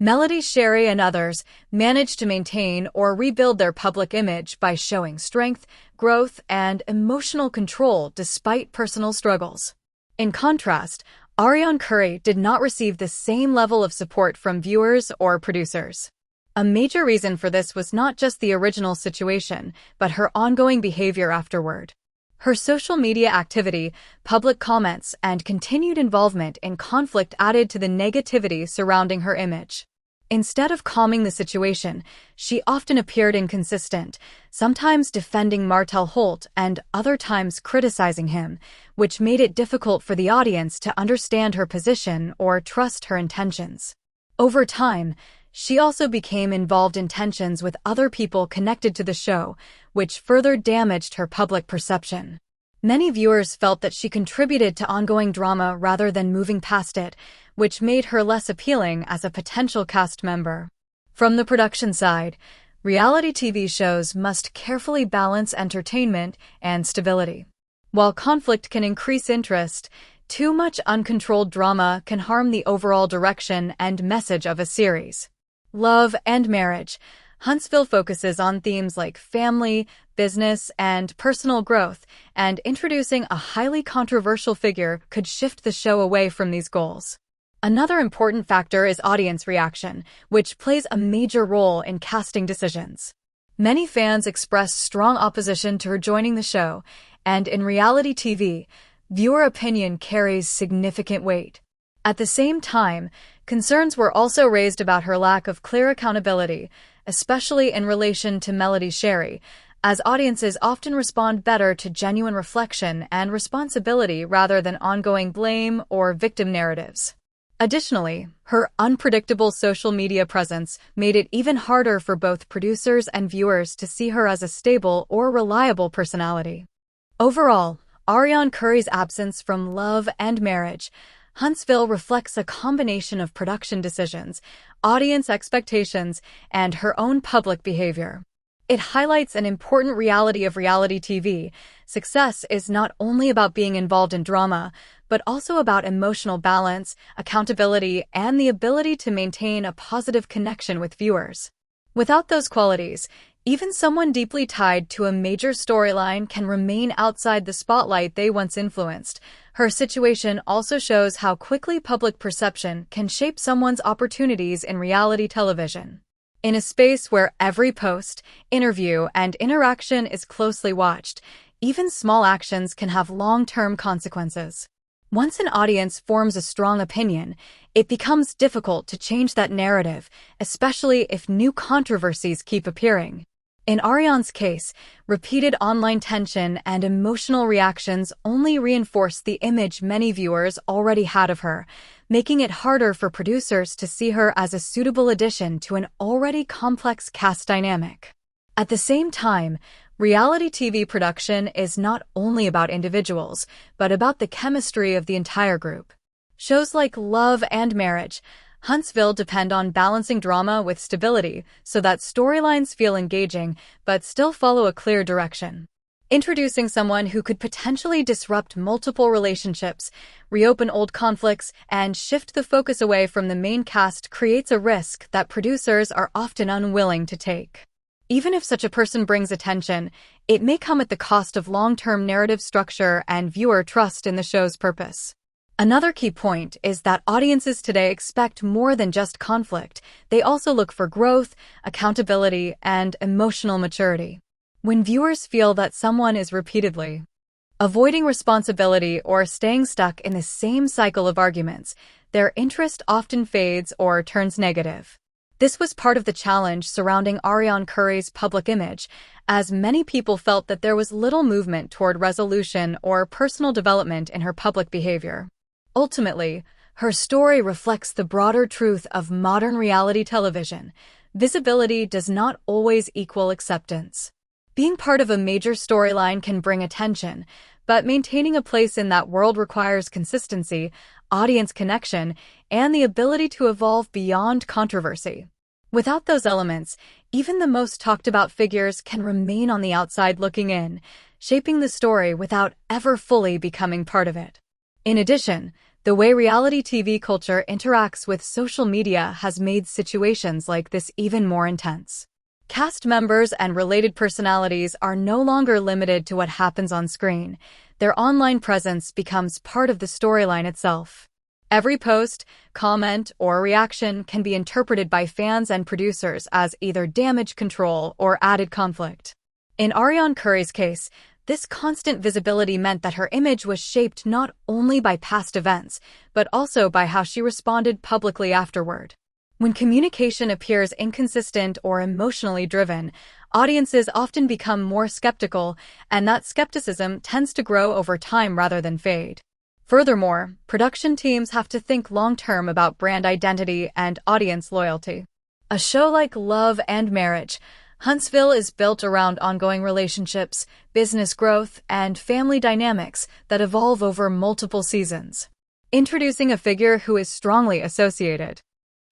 Melody Sherry and others managed to maintain or rebuild their public image by showing strength, growth, and emotional control despite personal struggles. In contrast, Arionne Curry did not receive the same level of support from viewers or producers. A major reason for this was not just the original situation, but her ongoing behavior afterward. Her social media activity, public comments, and continued involvement in conflict added to the negativity surrounding her image. Instead of calming the situation, she often appeared inconsistent, sometimes defending Martel Holt and other times criticizing him, which made it difficult for the audience to understand her position or trust her intentions. Over time, she also became involved in tensions with other people connected to the show, which further damaged her public perception. Many viewers felt that she contributed to ongoing drama rather than moving past it, which made her less appealing as a potential cast member. From the production side, reality TV shows must carefully balance entertainment and stability. While conflict can increase interest, too much uncontrolled drama can harm the overall direction and message of a series. Love and Marriage. Huntsville focuses on themes like family, business, and personal growth, and introducing a highly controversial figure could shift the show away from these goals. Another important factor is audience reaction, which plays a major role in casting decisions. Many fans express strong opposition to her joining the show, and in reality TV, viewer opinion carries significant weight. At the same time, concerns were also raised about her lack of clear accountability, especially in relation to Melody Sherry, as audiences often respond better to genuine reflection and responsibility rather than ongoing blame or victim narratives. Additionally, her unpredictable social media presence made it even harder for both producers and viewers to see her as a stable or reliable personality. Overall, Arionne Curry's absence from Love and Marriage. Huntsville reflects a combination of production decisions, audience expectations, and her own public behavior. It highlights an important reality of reality TV. Success is not only about being involved in drama, but also about emotional balance, accountability, and the ability to maintain a positive connection with viewers. Without those qualities, even someone deeply tied to a major storyline can remain outside the spotlight they once influenced. Her situation also shows how quickly public perception can shape someone's opportunities in reality television. In a space where every post, interview, and interaction is closely watched, even small actions can have long-term consequences. Once an audience forms a strong opinion, it becomes difficult to change that narrative, especially if new controversies keep appearing. In Arionne's case, repeated online tension and emotional reactions only reinforced the image many viewers already had of her, making it harder for producers to see her as a suitable addition to an already complex cast dynamic. At the same time, reality TV production is not only about individuals, but about the chemistry of the entire group. Shows like Love and Marriage, Huntsville depend on balancing drama with stability so that storylines feel engaging but still follow a clear direction. Introducing someone who could potentially disrupt multiple relationships, reopen old conflicts, and shift the focus away from the main cast creates a risk that producers are often unwilling to take. Even if such a person brings attention, it may come at the cost of long-term narrative structure and viewer trust in the show's purpose. Another key point is that audiences today expect more than just conflict. They also look for growth, accountability, and emotional maturity. When viewers feel that someone is repeatedly avoiding responsibility or staying stuck in the same cycle of arguments, their interest often fades or turns negative. This was part of the challenge surrounding Arionne Curry's public image, as many people felt that there was little movement toward resolution or personal development in her public behavior. Ultimately, her story reflects the broader truth of modern reality television. Visibility does not always equal acceptance. Being part of a major storyline can bring attention, but maintaining a place in that world requires consistency, audience connection, and the ability to evolve beyond controversy. Without those elements, even the most talked-about figures can remain on the outside looking in, shaping the story without ever fully becoming part of it. In addition, The way reality TV culture interacts with social media has made situations like this even more intense. Cast members and related personalities are no longer limited to what happens on screen. Their online presence becomes part of the storyline itself. Every post, comment, or reaction can be interpreted by fans and producers as either damage control or added conflict. In Arionne Curry's case, this constant visibility meant that her image was shaped not only by past events, but also by how she responded publicly afterward. When communication appears inconsistent or emotionally driven, audiences often become more skeptical, and that skepticism tends to grow over time rather than fade. Furthermore, production teams have to think long-term about brand identity and audience loyalty. A show like LAMH, Huntsville is built around ongoing relationships, business growth, and family dynamics that evolve over multiple seasons, introducing a figure who is strongly associated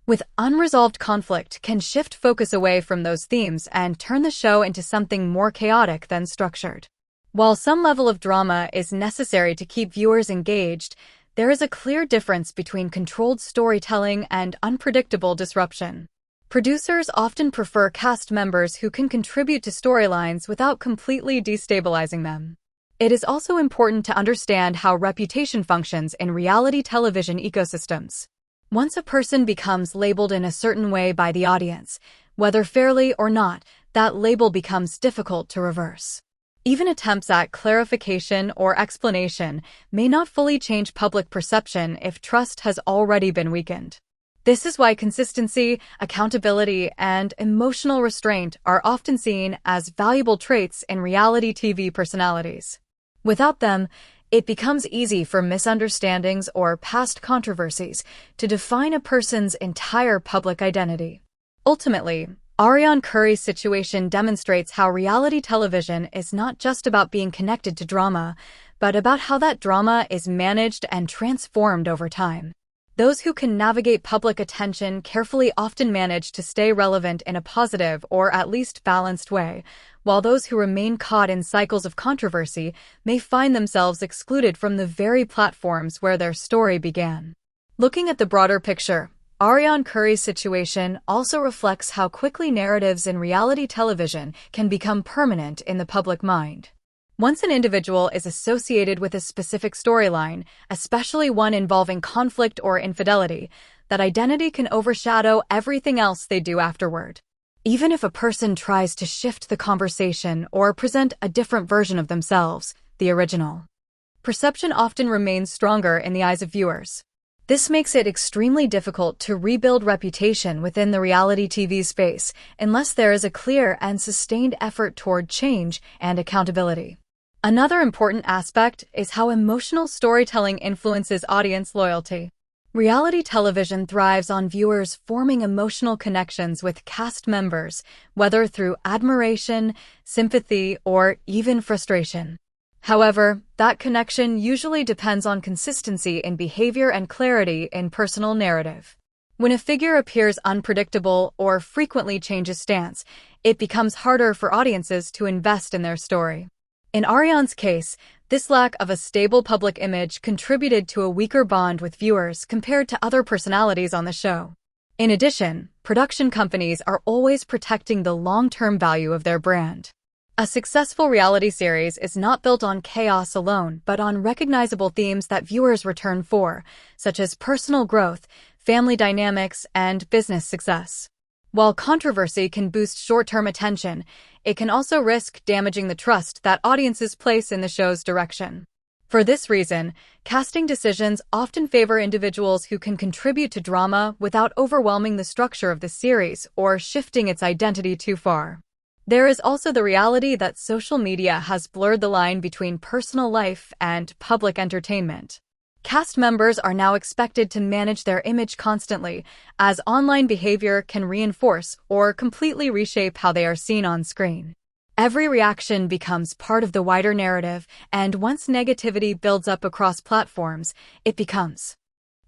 with unresolved conflict can shift focus away from those themes and turn the show into something more chaotic than structured. While some level of drama is necessary to keep viewers engaged, there is a clear difference between controlled storytelling and unpredictable disruption. Producers often prefer cast members who can contribute to storylines without completely destabilizing them. It is also important to understand how reputation functions in reality television ecosystems. Once a person becomes labeled in a certain way by the audience, whether fairly or not, that label becomes difficult to reverse. Even attempts at clarification or explanation may not fully change public perception if trust has already been weakened. This is why consistency, accountability, and emotional restraint are often seen as valuable traits in reality TV personalities. Without them, it becomes easy for misunderstandings or past controversies to define a person's entire public identity. Ultimately, Arionne Curry's situation demonstrates how reality television is not just about being connected to drama, but about how that drama is managed and transformed over time. Those who can navigate public attention carefully often manage to stay relevant in a positive or at least balanced way, while those who remain caught in cycles of controversy may find themselves excluded from the very platforms where their story began. Looking at the broader picture, Arionne Curry's situation also reflects how quickly narratives in reality television can become permanent in the public mind. Once an individual is associated with a specific storyline, especially one involving conflict or infidelity, that identity can overshadow everything else they do afterward. Even if a person tries to shift the conversation or present a different version of themselves, the original perception often remains stronger in the eyes of viewers. This makes it extremely difficult to rebuild reputation within the reality TV space unless there is a clear and sustained effort toward change and accountability. Another important aspect is how emotional storytelling influences audience loyalty. Reality television thrives on viewers forming emotional connections with cast members, whether through admiration, sympathy, or even frustration. However, that connection usually depends on consistency in behavior and clarity in personal narrative. When a figure appears unpredictable or frequently changes stance, it becomes harder for audiences to invest in their story. In Arionne's case, this lack of a stable public image contributed to a weaker bond with viewers compared to other personalities on the show. In addition, production companies are always protecting the long-term value of their brand. A successful reality series is not built on chaos alone, but on recognizable themes that viewers return for, such as personal growth, family dynamics, and business success. While controversy can boost short-term attention, it can also risk damaging the trust that audiences place in the show's direction. For this reason, casting decisions often favor individuals who can contribute to drama without overwhelming the structure of the series or shifting its identity too far. There is also the reality that social media has blurred the line between personal life and public entertainment. Cast members are now expected to manage their image constantly, as online behavior can reinforce or completely reshape how they are seen on screen. Every reaction becomes part of the wider narrative, and once negativity builds up across platforms, it becomes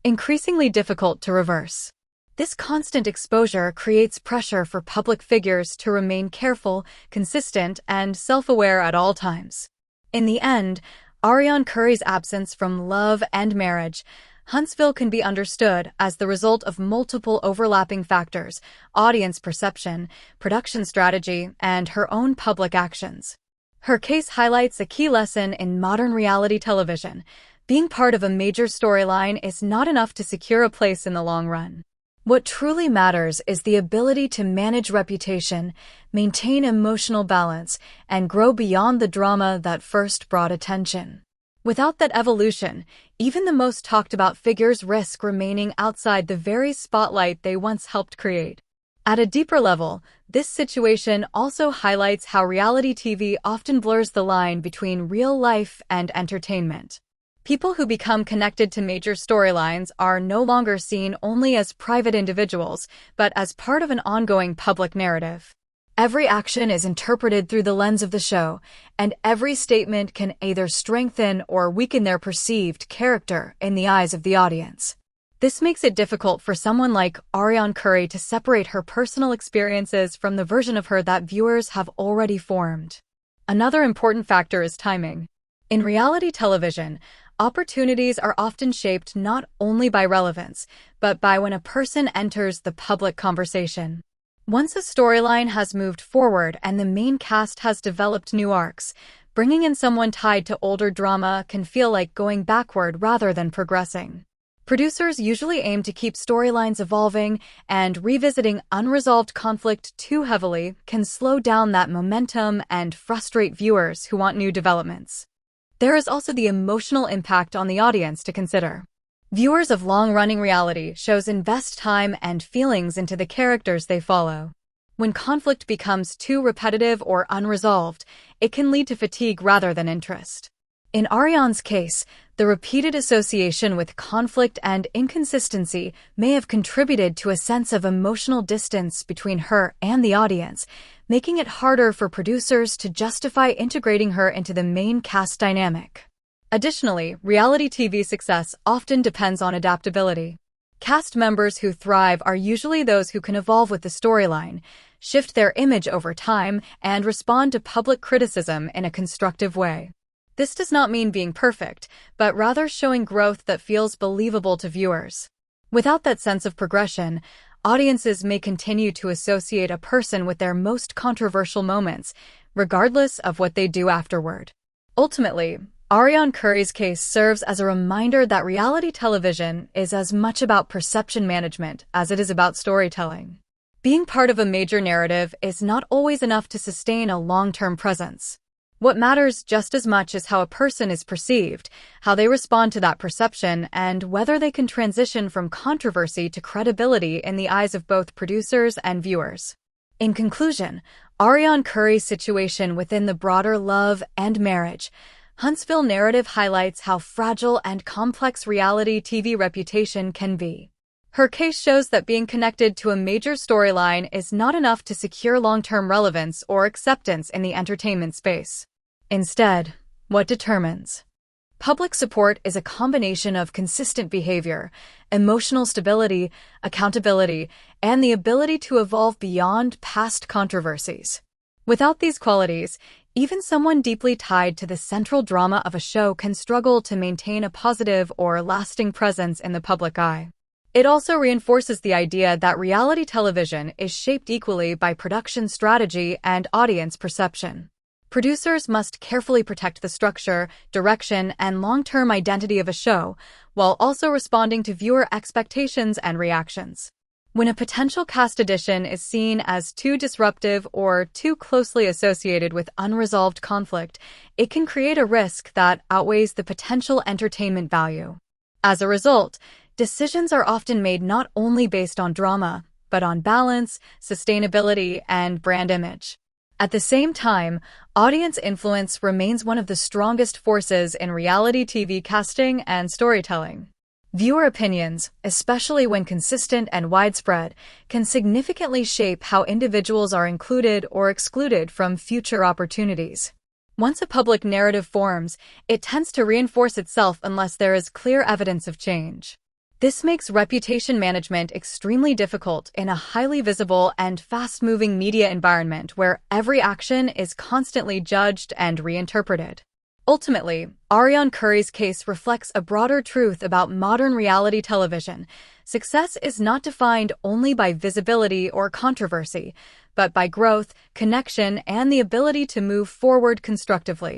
increasingly difficult to reverse. This constant exposure creates pressure for public figures to remain careful, consistent, and self-aware at all times. In the end, Arionne Curry's absence from Love and Marriage, Huntsville can be understood as the result of multiple overlapping factors: audience perception, production strategy, and her own public actions. Her case highlights a key lesson in modern reality television. Being part of a major storyline is not enough to secure a place in the long run. What truly matters is the ability to manage reputation, maintain emotional balance, and grow beyond the drama that first brought attention. Without that evolution, even the most talked-about figures risk remaining outside the very spotlight they once helped create. At a deeper level, this situation also highlights how reality TV often blurs the line between real life and entertainment. People who become connected to major storylines are no longer seen only as private individuals, but as part of an ongoing public narrative. Every action is interpreted through the lens of the show, and every statement can either strengthen or weaken their perceived character in the eyes of the audience. This makes it difficult for someone like Arionne Curry to separate her personal experiences from the version of her that viewers have already formed. Another important factor is timing. In reality television, opportunities are often shaped not only by relevance, but by when a person enters the public conversation. Once a storyline has moved forward and the main cast has developed new arcs, bringing in someone tied to older drama can feel like going backward rather than progressing. Producers usually aim to keep storylines evolving, and revisiting unresolved conflict too heavily can slow down that momentum and frustrate viewers who want new developments. There is also the emotional impact on the audience to consider. Viewers of long-running reality shows invest time and feelings into the characters they follow. When conflict becomes too repetitive or unresolved, it can lead to fatigue rather than interest. In Arionne's case, the repeated association with conflict and inconsistency may have contributed to a sense of emotional distance between her and the audience, making it harder for producers to justify integrating her into the main cast dynamic. Additionally, reality TV success often depends on adaptability. Cast members who thrive are usually those who can evolve with the storyline, shift their image over time, and respond to public criticism in a constructive way. This does not mean being perfect, but rather showing growth that feels believable to viewers. Without that sense of progression, audiences may continue to associate a person with their most controversial moments, regardless of what they do afterward. Ultimately, Arionne Curry's case serves as a reminder that reality television is as much about perception management as it is about storytelling. Being part of a major narrative is not always enough to sustain a long-term presence. What matters just as much is how a person is perceived, how they respond to that perception, and whether they can transition from controversy to credibility in the eyes of both producers and viewers. In conclusion, Arionne Curry's situation within the broader love and marriage Huntsville narrative highlights how fragile and complex reality TV reputation can be. Her case shows that being connected to a major storyline is not enough to secure long-term relevance or acceptance in the entertainment space. Instead, what determines public support is a combination of consistent behavior, emotional stability, accountability, and the ability to evolve beyond past controversies. Without these qualities, even someone deeply tied to the central drama of a show can struggle to maintain a positive or lasting presence in the public eye. It also reinforces the idea that reality television is shaped equally by production strategy and audience perception. Producers must carefully protect the structure, direction, and long-term identity of a show, while also responding to viewer expectations and reactions. When a potential cast addition is seen as too disruptive or too closely associated with unresolved conflict, it can create a risk that outweighs the potential entertainment value. As a result, decisions are often made not only based on drama, but on balance, sustainability, and brand image. At the same time, audience influence remains one of the strongest forces in reality TV casting and storytelling. Viewer opinions, especially when consistent and widespread, can significantly shape how individuals are included or excluded from future opportunities. Once a public narrative forms, it tends to reinforce itself unless there is clear evidence of change. This makes reputation management extremely difficult in a highly visible and fast-moving media environment where every action is constantly judged and reinterpreted. Ultimately, Arionne Curry's case reflects a broader truth about modern reality television. Success is not defined only by visibility or controversy, but by growth, connection, and the ability to move forward constructively.